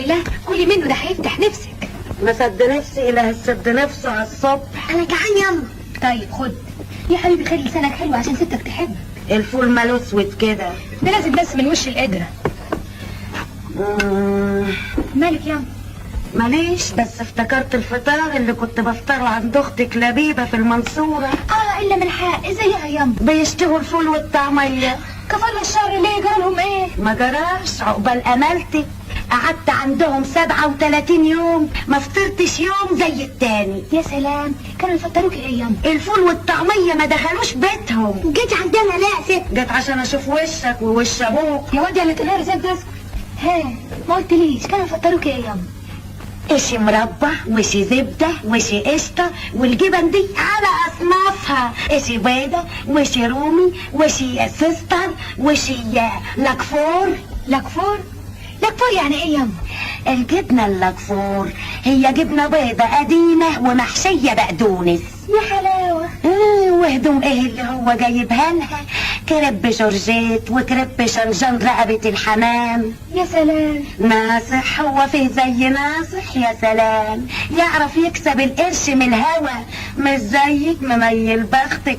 لا كلي منه، ده هيفتح نفسك. ما سد نفسي الا هسد نفسه على الصبح. انا جعان ياما. طيب خد يا حبيبي، خلي لسانك حلو عشان ستك تحبك. الفول ماله اسود كده. ده لازم بس من وش القدرة. مالك ياما؟ ماليش، بس افتكرت الفطار اللي كنت بفطره عند اختك لبيبه في المنصوره. الا من الحق. ازيها ياما؟ بيشتهوا الفول والطعميه. كفرنا الشهر ليه؟ جرالهم ايه؟ ما جراش، عقبال امالتك. قعدت عندهم 37 يوم ما فطرتش يوم زي التاني. يا سلام، كانوا يفطروك ايه ياما؟ الفول والطعميه ما دخلوش بيتهم. جيت عندنا ليه يا ست؟ جيت عشان اشوف وشك ووش ابوك. يا واد يا اللي تنهار ازاي تسكت. ها ما قلتليش كانوا يفطروك ايه ياما؟ اشي مربى وشي زبدة وشي قشطة، والجبن دي على اصنافها، اشي بيضة وشي رومي وشي سيستر وشي لاكفور. لاكفور؟ لاكفور يعني ايه ياما؟ الجبنة اللاكفور هي جبنة بيضة قديمة ومحشية بقدونس. يا حلاوة. وهدوم ايه اللي هو جايبها لها؟ كريب جورجيت وكريب شنجان رقبة الحمام. يا سلام. ناصح، هو فيه زي ناصح؟ يا سلام، يعرف يكسب القرش من الهوا، مش زيك مميل بختك.